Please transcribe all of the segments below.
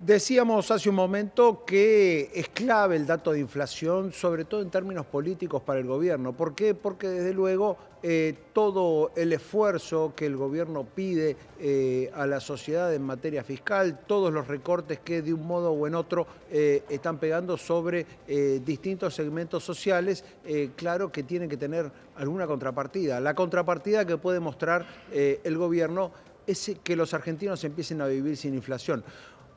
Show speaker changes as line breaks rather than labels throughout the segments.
Decíamos hace un momento que es clave el dato de inflación, sobre todo en términos políticos para el gobierno. ¿Por qué? Porque desde luego todo el esfuerzo que el gobierno pide a la sociedad en materia fiscal, todos los recortes que de un modo o en otro están pegando sobre distintos segmentos sociales, claro que tienen que tener alguna contrapartida. La contrapartida que puede mostrar el gobierno es que los argentinos empiecen a vivir sin inflación.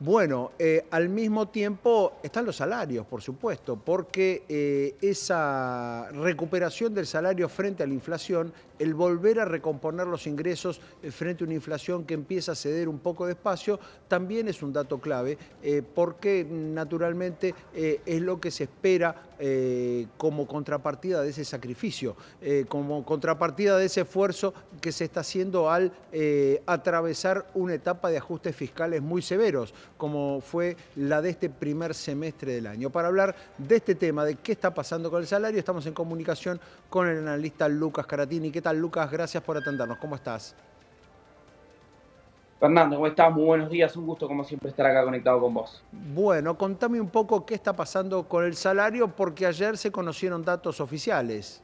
Bueno, al mismo tiempo están los salarios, por supuesto, porque esa recuperación del salario frente a la inflación, el volver a recomponer los ingresos frente a una inflación que empieza a ceder un poco despacio, también es un dato clave, porque naturalmente es lo que se espera como contrapartida de ese sacrificio, como contrapartida de ese esfuerzo que se está haciendo al atravesar una etapa de ajustes fiscales muy severos, como fue la de este primer semestre del año. Para hablar de este tema, de qué está pasando con el salario, estamos en comunicación con el analista Lucas Caratini. ¿Qué tal, Lucas? Gracias por atendernos. ¿Cómo estás?
Fernando, ¿cómo estás? Muy buenos días, un gusto como siempre estar acá conectado con vos.
Bueno, contame un poco qué está pasando con el salario, porque ayer se conocieron datos oficiales.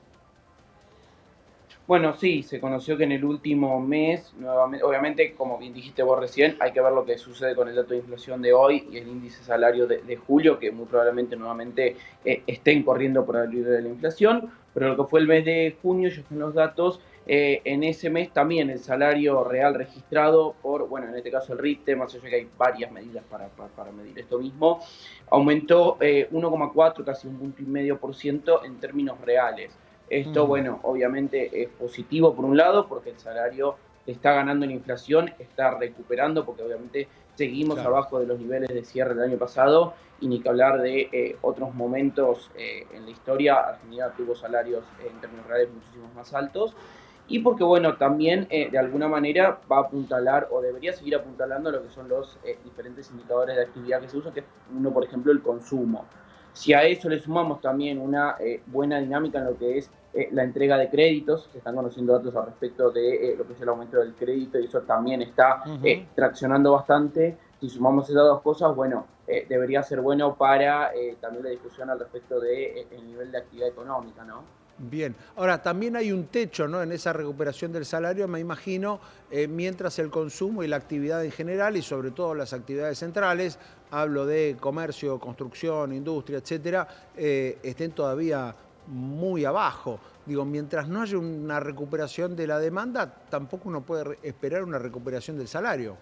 Bueno, sí, se conoció que en el último mes, nuevamente, obviamente, como bien dijiste vos recién, hay que ver lo que sucede con el dato de inflación de hoy y el índice salario de julio, que muy probablemente nuevamente estén corriendo por el libro de la inflación, pero lo que fue el mes de junio, ya están los datos, en ese mes también el salario real registrado por, bueno, en este caso el RITE, más allá que hay varias medidas para medir esto mismo, aumentó 1,4, casi un punto y medio por ciento en términos reales. Esto,
Ujú,
bueno, obviamente es positivo por un lado, porque el salario está ganando en inflación, está recuperando, porque obviamente seguimos
claro.
abajo de los niveles de cierre del año pasado, y ni que hablar de otros momentos en la historia. Argentina tuvo salarios en términos reales muchísimos más altos, y porque, bueno, también de alguna manera va a apuntalar o debería seguir apuntalando lo que son los diferentes indicadores de actividad que se usan, que es uno, por ejemplo, el consumo. Si a eso le sumamos también una buena dinámica en lo que es la entrega de créditos, se están conociendo datos al respecto de lo que es el aumento del crédito y eso también está
Ujú.
traccionando bastante. Si sumamos esas dos cosas, bueno, debería ser bueno para también la discusión al respecto de el nivel de actividad económica, ¿no?
Bien, ahora también hay un techo, ¿no? En esa recuperación del salario, me imagino, mientras el consumo y la actividad en general, y sobre todo las actividades centrales, hablo de comercio, construcción, industria, etcétera, estén todavía muy abajo. Digo, mientras no haya una recuperación de la demanda, tampoco uno puede esperar una recuperación del salario.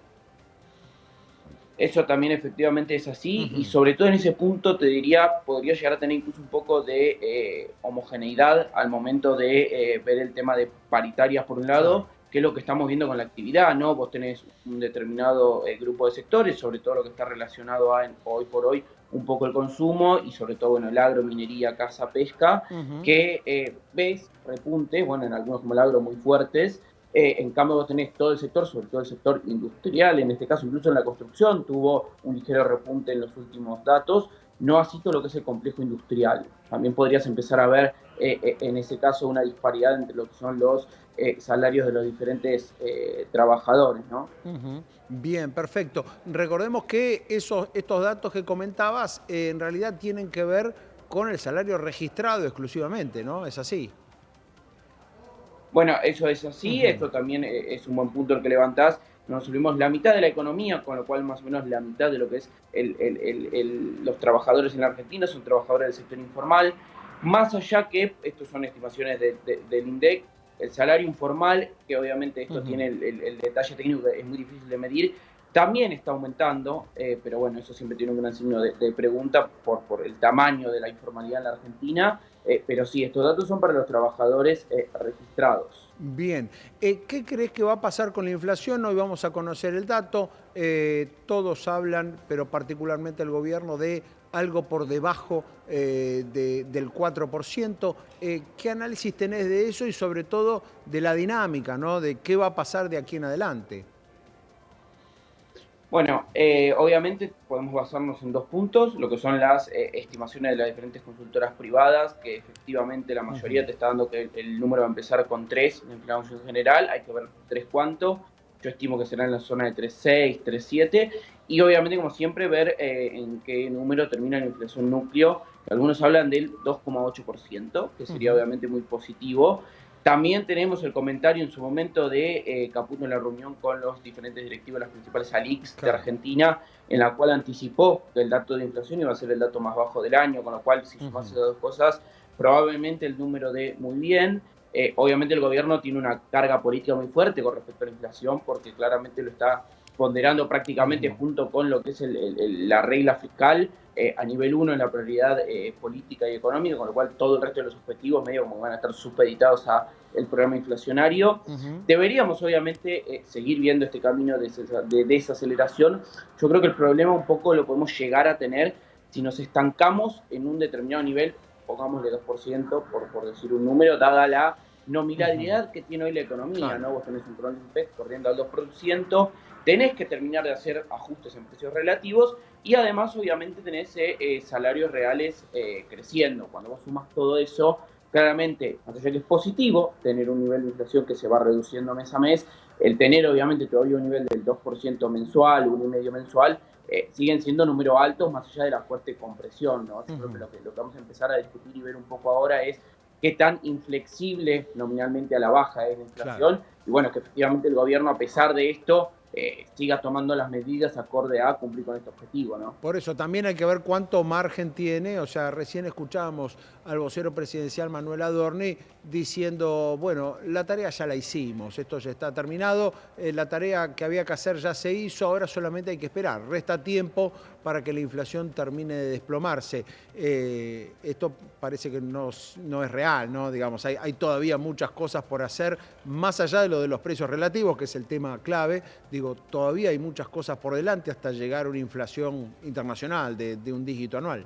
Eso también efectivamente es así y
Ujú,
sobre todo en ese punto te diría, podría llegar a tener incluso un poco de homogeneidad al momento de ver el tema de paritarias por un
claro.
lado, que es lo que estamos viendo con la actividad, ¿no? Vos tenés un determinado grupo de sectores, sobre todo lo que está relacionado a hoy por hoy un poco el consumo y sobre todo, bueno, el agro, minería, caza, pesca,
Ujú.
que ves repuntes, bueno, en algunos como el agro muy fuertes. En cambio, vos tenés todo el sector, sobre todo el sector industrial, en este caso incluso en la construcción, tuvo un ligero repunte en los últimos datos, no así todo lo que es el complejo industrial. También podrías empezar a ver en ese caso una disparidad entre lo que son los salarios de los diferentes trabajadores, ¿no?
Ujú. Bien, perfecto. Recordemos que estos datos que comentabas en realidad tienen que ver con el salario registrado exclusivamente, ¿no? Es así.
Bueno, eso es así,
Ujú.
esto también es un buen punto el que levantás. Nos subimos la mitad de la economía, con lo cual más o menos la mitad de lo que es los trabajadores en la Argentina son trabajadores del sector informal. Más allá que, estos son estimaciones del INDEC, el salario informal, que obviamente esto
Ujú.
tiene el detalle técnico que es muy difícil de medir, también está aumentando, pero bueno, eso siempre tiene un gran signo de pregunta por el tamaño de la informalidad en la Argentina. Pero sí, estos datos son para los trabajadores registrados.
Bien. ¿Qué crees que va a pasar con la inflación? Hoy vamos a conocer el dato. Todos hablan, pero particularmente el gobierno, de algo por debajo del 4%. ¿Qué análisis tenés de eso y sobre todo de la dinámica, ¿no? De qué va a pasar de aquí en adelante?
Bueno, obviamente podemos basarnos en dos puntos, lo que son las estimaciones de las diferentes consultoras privadas, que efectivamente la mayoría
Ujú.
te está dando que el número va a empezar con 3 en inflación general, hay que ver 3 cuánto. yo estimo que será en la zona de 3,6, 3,7, y obviamente, como siempre, ver en qué número termina la inflación núcleo. Algunos hablan del 2,8%, que sería
Ujú.
obviamente muy positivo. También tenemos el comentario en su momento de Caputo en la reunión con los diferentes directivos de las principales ALICs de
Claro.
Argentina, en la cual anticipó que el dato de inflación iba a ser el dato más bajo del año, con lo cual, si sumase
Ujú.
esas dos cosas, probablemente el número de muy bien. Obviamente el gobierno tiene una carga política muy fuerte con respecto a la inflación, porque claramente lo está ponderando prácticamente
Ujú.
junto con lo que es la regla fiscal a nivel 1 en la prioridad política y económica, con lo cual todo el resto de los objetivos medio como van a estar supeditados a el programa inflacionario.
Ujú.
Deberíamos obviamente seguir viendo este camino de desaceleración. Yo creo que el problema un poco lo podemos llegar a tener si nos estancamos en un determinado nivel, pongámosle 2%, por decir un número, dada la
Ujú.
nominalidad que tiene hoy la economía,
Claro.
¿no? Vos tenés un problema corriendo al 2%, tenés que terminar de hacer ajustes en precios relativos y además obviamente tenés salarios reales creciendo. Cuando vos sumas todo eso, claramente, más allá que es positivo tener un nivel de inflación que se va reduciendo mes a mes, el tener obviamente todavía un nivel del 2% mensual, 1,5% mensual, siguen siendo números altos más allá de la fuerte compresión, ¿no? Yo creo que
Ujú.
lo que vamos a empezar a discutir y ver un poco ahora es qué tan inflexible nominalmente a la baja es la
Claro.
inflación y bueno, que efectivamente el gobierno a pesar de esto siga tomando las medidas acorde a cumplir con este objetivo, ¿no?
Por eso también hay que ver cuánto margen tiene. O sea, recién escuchábamos al vocero presidencial Manuel Adorni diciendo, bueno, la tarea ya la hicimos, esto ya está terminado, la tarea que había que hacer ya se hizo, ahora solamente hay que esperar. Resta tiempo para que la inflación termine de desplomarse. Esto parece que no es real, ¿no? Digamos, hay todavía muchas cosas por hacer, más allá de lo de los precios relativos, que es el tema clave. Digo, todavía hay muchas cosas por delante hasta llegar a una inflación internacional de un dígito anual.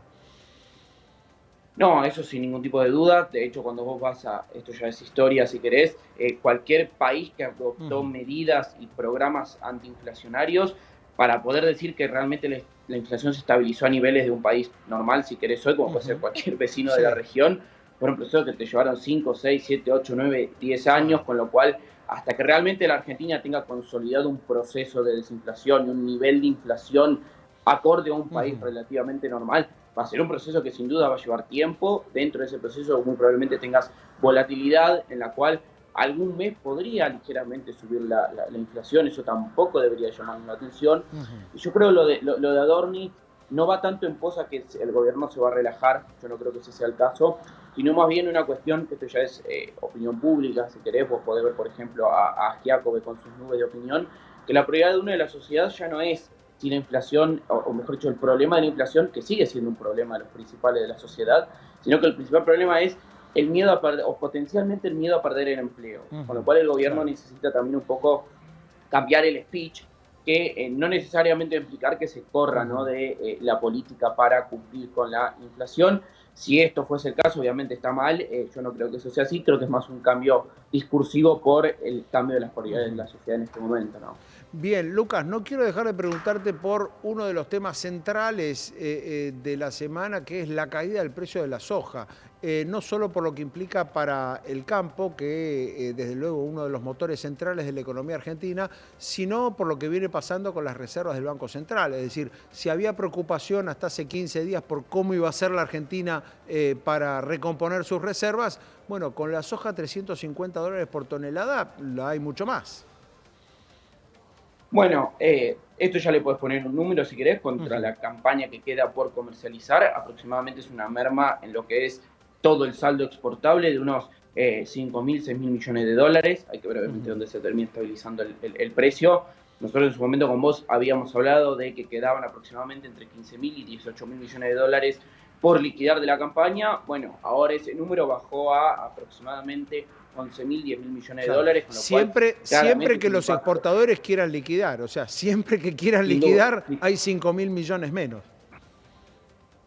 No, eso sin ningún tipo de duda. De hecho, cuando vos vas a, esto ya es historia si querés, cualquier país que adoptó
Ujú.
medidas y programas antiinflacionarios para poder decir que realmente la inflación se estabilizó a niveles de un país normal, si querés hoy, como puede ser
Ujú.
cualquier vecino de la
Sí,
región, fueron procesos que te llevaron 5, 6, 7, 8, 9, 10 años,
claro.
con lo cual hasta que realmente la Argentina tenga consolidado un proceso de desinflación y un nivel de inflación acorde a un país
Ujú.
relativamente normal, va a ser un proceso que sin duda va a llevar tiempo. Dentro de ese proceso muy probablemente tengas volatilidad en la cual algún mes podría ligeramente subir la inflación, eso tampoco debería llamarnos la atención.
Ujú.
Y yo creo lo de Adorni no va tanto en posa que el gobierno se va a relajar, yo no creo que ese sea el caso, sino más bien una cuestión, que esto ya es opinión pública, si querés, vos podés ver, por ejemplo, a Giacobbe con sus nubes de opinión, que la prioridad de una de la sociedad ya no es si la inflación, o mejor dicho, el problema de la inflación, que sigue siendo un problema de los principales de la sociedad, sino que el principal problema es el miedo a perder, o potencialmente el miedo a perder el empleo. Con lo
Ujú.
cual el gobierno
Claro.
necesita también un poco cambiar el speech, que no necesariamente implicar que se corra, ¿no?,
Ujú.
de la política para cumplir con la inflación. Si esto fuese el caso, obviamente está mal, yo no creo que eso sea así, creo que es más un cambio discursivo por el cambio de las prioridades de
Ujú.
la sociedad en este momento, ¿no?
Bien, Lucas, no quiero dejar de preguntarte por uno de los temas centrales de la semana, que es la caída del precio de la soja. No solo por lo que implica para el campo, que desde luego uno de los motores centrales de la economía argentina, sino por lo que viene pasando con las reservas del Banco Central. Es decir, si había preocupación hasta hace 15 días por cómo iba a ser la Argentina para recomponer sus reservas, bueno, con la soja $350 por tonelada, la hay mucho más.
Bueno, esto ya le puedes poner un número si querés contra
Ujú.
la campaña que queda por comercializar. Aproximadamente es una merma en lo que es todo el saldo exportable de unos 5.000, 6.000 millones de dólares. Hay que ver obviamente
Ujú.
dónde se termina estabilizando el precio. Nosotros en su momento con vos habíamos hablado de que quedaban aproximadamente entre 15.000 y 18.000 millones de dólares por liquidar de la campaña. Bueno, ahora ese número bajó a aproximadamente 11.000, 10.000 millones de
Claro,
dólares, con lo cual
siempre
claramente
que
es un
los
impacto.
exportadores quieran liquidar, o sea, siempre que quieran
Sin duda,
liquidar hay 5.000 millones menos.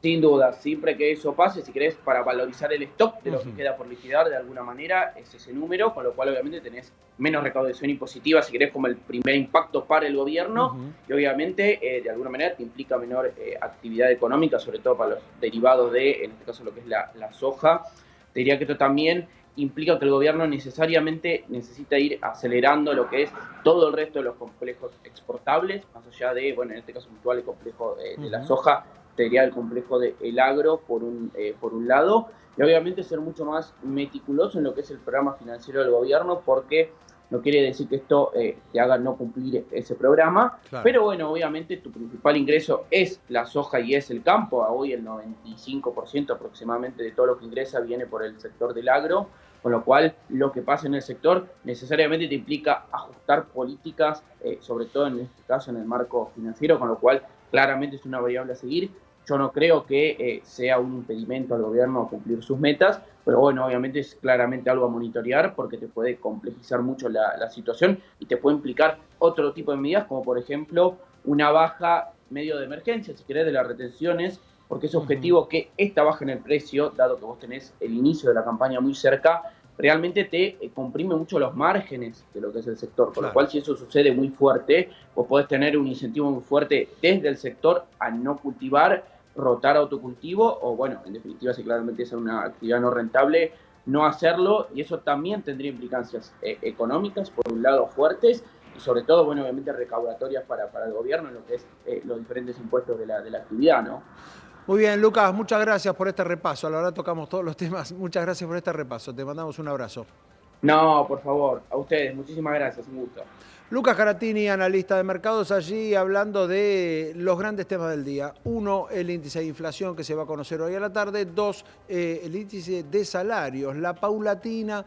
sin duda, siempre que eso pase, si querés, para valorizar el stock de lo que
Ujú.
queda por liquidar, de alguna manera, es ese número, con lo cual obviamente tenés menos recaudación impositiva, si querés, como el primer impacto para el gobierno,
Ujú.
y obviamente, de alguna manera, te implica menor actividad económica, sobre todo para los derivados de, en este caso, lo que es la soja. Te diría que esto también implica que el gobierno necesariamente necesita ir acelerando lo que es todo el resto de los complejos exportables, más allá de, bueno, en este caso puntual, el complejo de la soja, sería el complejo del agro por un lado, y obviamente ser mucho más meticuloso en lo que es el programa financiero del gobierno, porque no quiere decir que esto te haga no cumplir ese programa,
Claro.
pero bueno, obviamente tu principal ingreso es la soja y es el campo. Hoy el 95% aproximadamente de todo lo que ingresa viene por el sector del agro, con lo cual lo que pasa en el sector necesariamente te implica ajustar políticas, sobre todo en este caso en el marco financiero, con lo cual claramente es una variable a seguir. Yo no creo que sea un impedimento al gobierno cumplir sus metas, pero bueno, obviamente es claramente algo a monitorear porque te puede complejizar mucho la situación y te puede implicar otro tipo de medidas, como por ejemplo una baja medio de emergencia, si querés, de las retenciones, porque es objetivo que esta baja en el precio, dado que vos tenés el inicio de la campaña muy cerca, realmente te comprime mucho los márgenes de lo que es el sector, con lo
Claro.
cual si eso sucede muy fuerte, vos podés tener un incentivo muy fuerte desde el sector a no cultivar, rotar autocultivo, o bueno, en definitiva, si claramente es una actividad no rentable, no hacerlo, y eso también tendría implicancias económicas, por un lado, fuertes, y sobre todo, bueno, obviamente recaudatorias para el gobierno en lo que es los diferentes impuestos de la actividad, ¿no?
Muy bien, Lucas, muchas gracias por este repaso. A la verdad tocamos todos los temas. Muchas gracias por este repaso. Te mandamos un abrazo.
No, por favor, a ustedes, muchísimas gracias, un gusto.
Lucas Caratini, analista de mercados, allí hablando de los grandes temas del día. Uno, el índice de inflación que se va a conocer hoy a la tarde. Dos, el índice de salarios, la paulatina